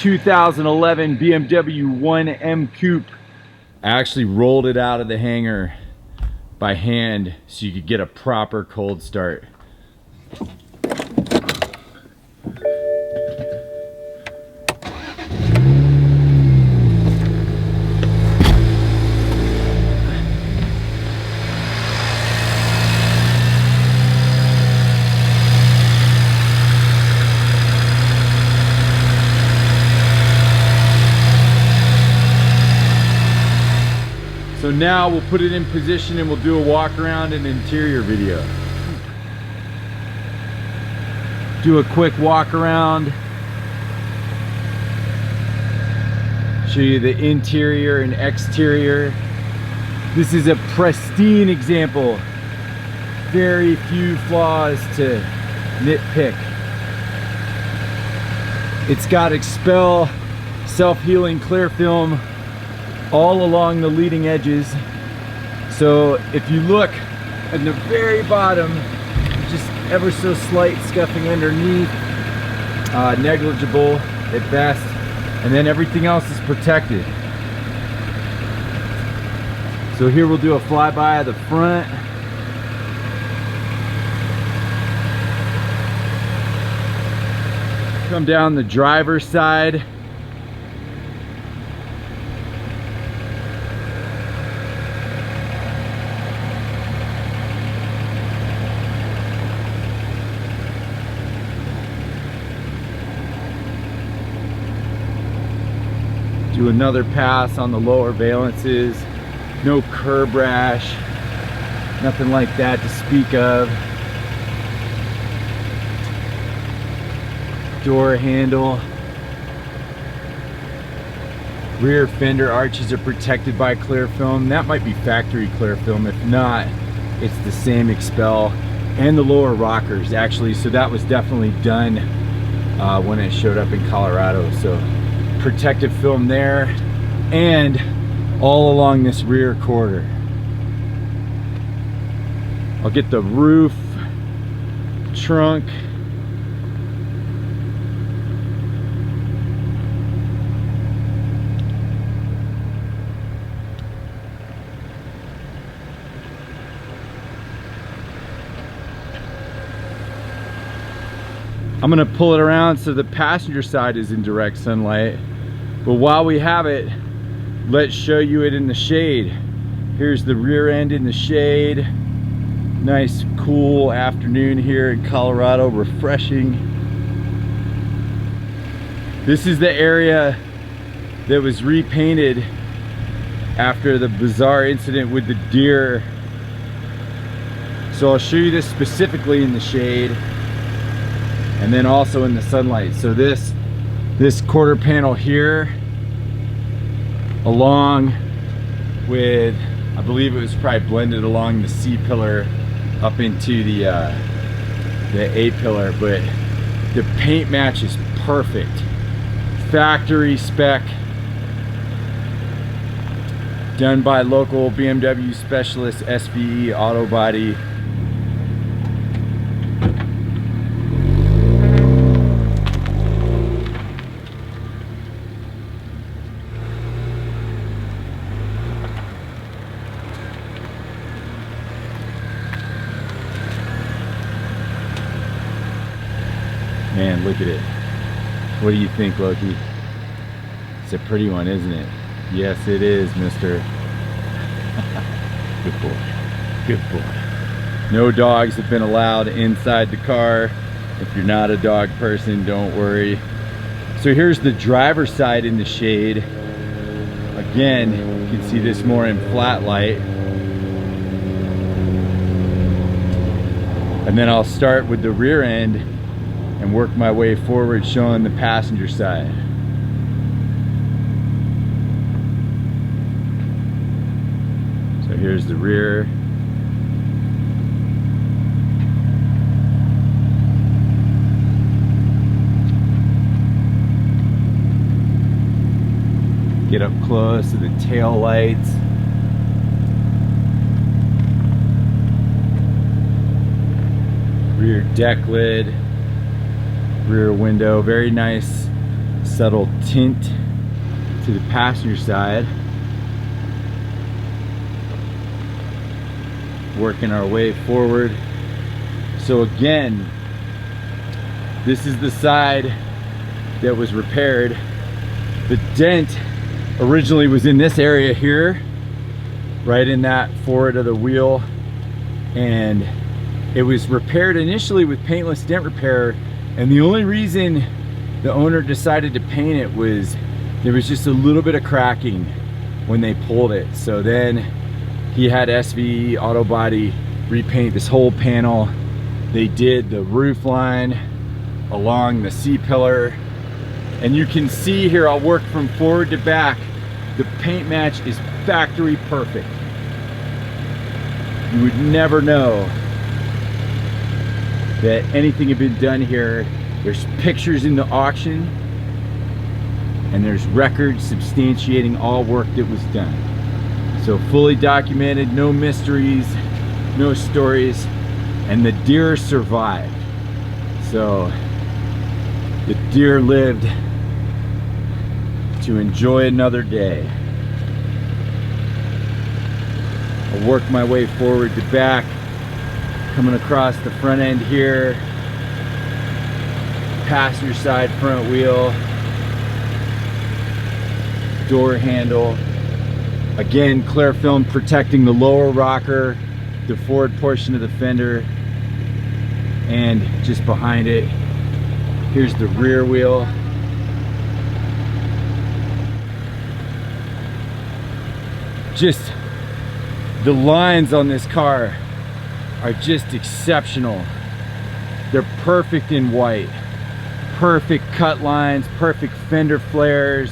2011 BMW 1M Coupe. I actually rolled it out of the hangar by hand so you could get a proper cold start. So now we'll put it in position and we'll do a walk around and interior video. Do a quick walk around. Show you the interior and exterior. This is a pristine example. Very few flaws to nitpick. It's got Expel self-healing clear film all along the leading edges. So if you look at the very bottom, just ever so slight scuffing underneath, negligible at best, and then everything else is protected. So here we'll do a flyby of the front. Come down the driver's side. Do another pass on the lower valances. No curb rash, nothing like that to speak of. Door handle. Rear fender arches are protected by clear film. That might be factory clear film. If not, it's the same Expel. And the lower rockers actually, so that was definitely done when it showed up in Colorado. So protective film there and all along this rear quarter. I'll get the roof, trunk, I'm gonna pull it around so the passenger side is in direct sunlight. But while we have it, let's show you it in the shade. Here's the rear end in the shade. Nice cool afternoon here in Colorado, refreshing. This is the area that was repainted after the bizarre incident with the deer. So I'll show you this specifically in the shade and then also in the sunlight. So this quarter panel here, along with, I believe it was probably blended along the C pillar up into the A pillar, but the paint match is perfect. Factory spec, done by local BMW specialist SVE Auto Body. Man, look at it. What do you think, Loki? It's a pretty one, isn't it? Yes, it is, mister. Good boy. Good boy. No dogs have been allowed inside the car. If you're not a dog person, don't worry. So here's the driver's side in the shade. Again, you can see this more in flat light. And then I'll start with the rear end and work my way forward, showing the passenger side. So here's the rear. Get up close to the tail lights. Rear deck lid. Rear window, very nice subtle tint to the passenger side. Working our way forward. So again, this is the side that was repaired. The dent originally was in this area here, right in that forward of the wheel, and it was repaired initially with paintless dent repair, and the only reason the owner decided to paint it was there was just a little bit of cracking when they pulled it. So then he had SVE Auto Body repaint this whole panel. They did the roof line along the C-pillar, and you can see here, I'll work from forward to back, the paint match is factory perfect. You would never know that anything had been done here. There's pictures in the auction, and there's records substantiating all work that was done. So fully documented, no mysteries, no stories, and the deer survived. So the deer lived to enjoy another day. I'll work my way forward to back, coming across the front end here, passenger side front wheel, door handle. Again, clear film protecting the lower rocker, the forward portion of the fender, and just behind it, here's the rear wheel. Just the lines on this car are just exceptional. They're perfect in white. Perfect cut lines, perfect fender flares,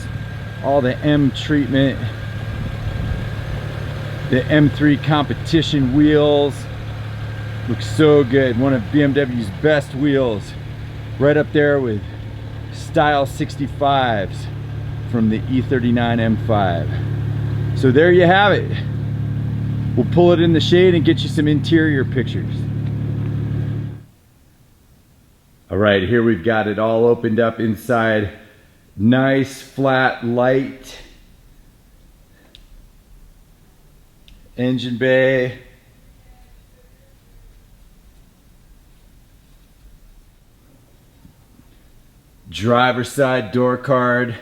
all the M treatment. The M3 competition wheels look so good. One of BMW's best wheels, right up there with Style 65s from the E39 M5. So there you have it. We'll pull it in the shade and get you some interior pictures. All right, here we've got it all opened up inside. Nice flat light. Engine bay. Driver side door card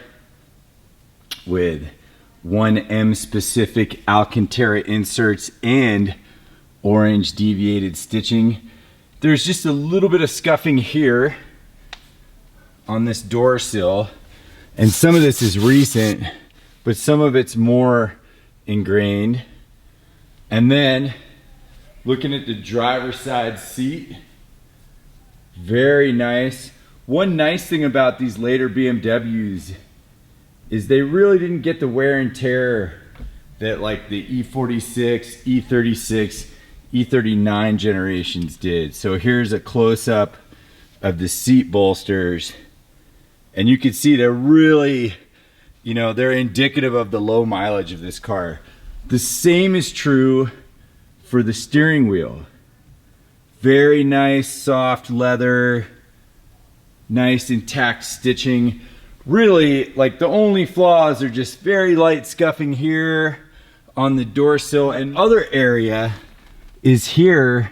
with 1M specific Alcantara inserts and orange deviated stitching. There's just a little bit of scuffing here on this door sill, and some of this is recent, but some of it's more ingrained. And then looking at the driver's side seat, very nice. One nice thing about these later BMWs is they really didn't get the wear and tear that like the E46, E36, E39 generations did. So here's a close-up of the seat bolsters, and you can see they're really, you know, they're indicative of the low mileage of this car. The same is true for the steering wheel. Very nice soft leather, nice intact stitching. Really, like, the only flaws are just very light scuffing here on the door sill, and other area is here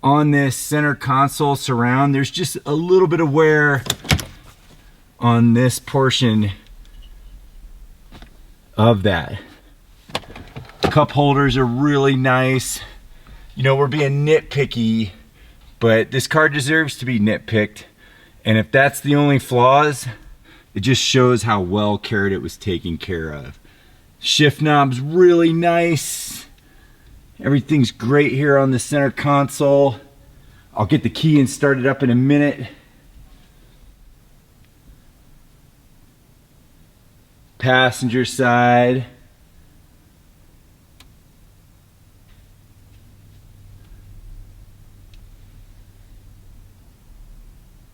on this center console surround. There's just a little bit of wear on this portion of that. Cup holders are really nice. You know, we're being nitpicky, but this car deserves to be nitpicked. And if that's the only flaws, it just shows how well cared it was taken care of. Shift knob's really nice. Everything's great here on the center console. I'll get the key and start it up in a minute. Passenger side.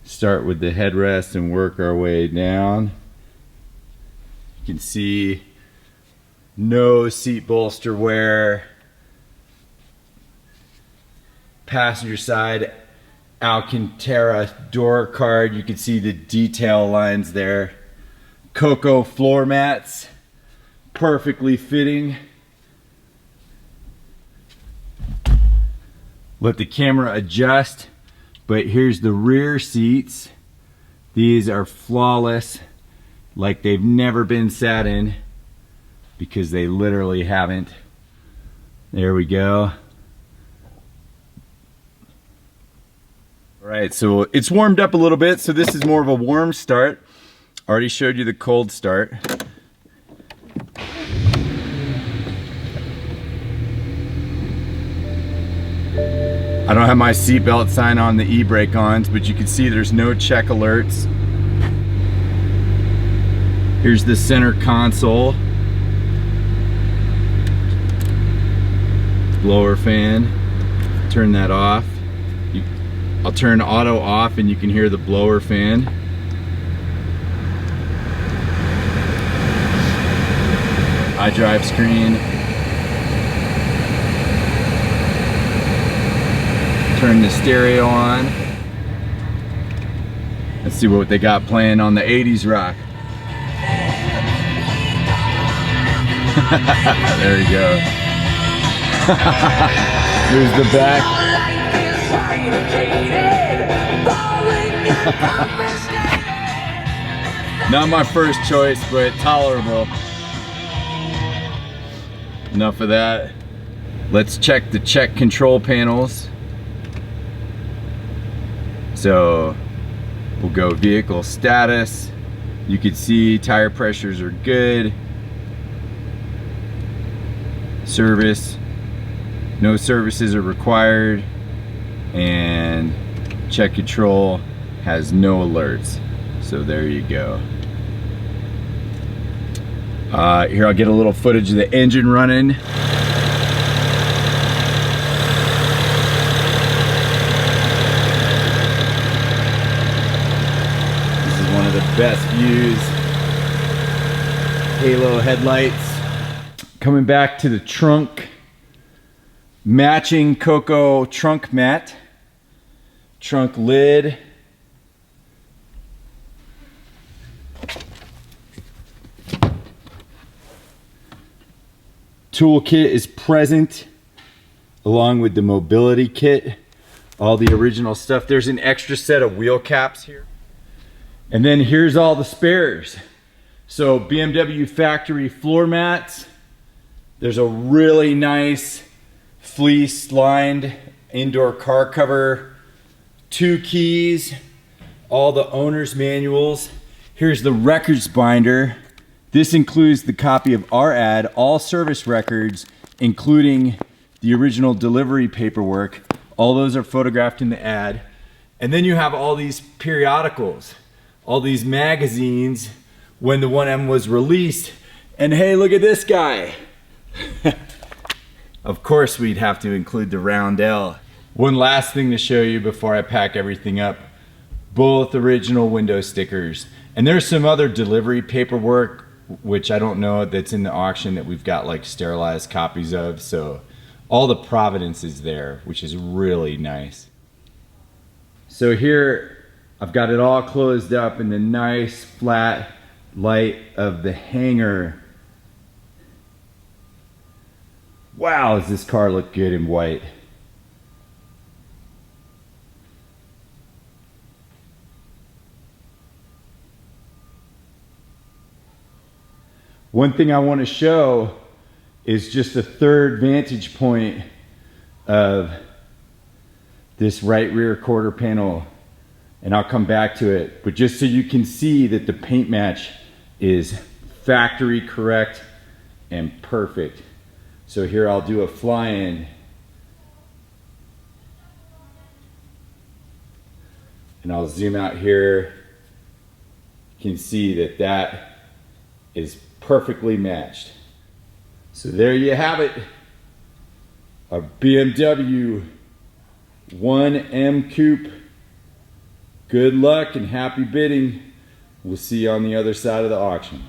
Start with the headrest and work our way down. You can see no seat bolster wear. Passenger side Alcantara door card. You can see the detail lines there. Coco floor mats, perfectly fitting. Let the camera adjust, but here's the rear seats. These are flawless, like they've never been sat in, because they literally haven't. There we go. All right, so it's warmed up a little bit, so this is more of a warm start. Already showed you the cold start. I don't have my seatbelt sign on the e-brake ons, but you can see there's no check alerts. Here's the center console. Blower fan. Turn that off. I'll turn auto off and you can hear the blower fan. iDrive screen. Turn the stereo on. Let's see what they got playing on the 80s rock. There we go. Here's the back. Not my first choice, but tolerable. Enough of that. Let's check the check control panels. So we'll go vehicle status. You can see tire pressures are good. Service, no services are required. And check control has no alerts. So there you go. Here I'll get a little footage of the engine running. This is one of the best views. Halo headlights. Coming back to the trunk. Matching Coco trunk mat. Trunk lid. Toolkit is present along with the mobility kit. All the original stuff. There's an extra set of wheel caps here. And then here's all the spares. So BMW factory floor mats. There's a really nice fleece lined indoor car cover. 2 keys. All the owner's manuals. Here's the records binder. This includes the copy of our ad, all service records, including the original delivery paperwork. All those are photographed in the ad. And then you have all these periodicals, all these magazines when the 1M was released. And hey, look at this guy. Of course we'd have to include the roundel. One last thing to show you before I pack everything up. Both original window stickers. And there's some other delivery paperwork which I don't know, that's in the auction that we've got like sterilized copies of. So all the provenance is there, which is really nice. So here I've got it all closed up in the nice flat light of the hanger. Wow, does this car look good in white. One thing I want to show is just a third vantage point of this right rear quarter panel, and I'll come back to it, but just so you can see that the paint match is factory correct and perfect. So here I'll do a fly-in, and I'll zoom out here. You can see that that is perfectly matched. So there you have it, a BMW 1M Coupe. Good luck and happy bidding. We'll see you on the other side of the auction.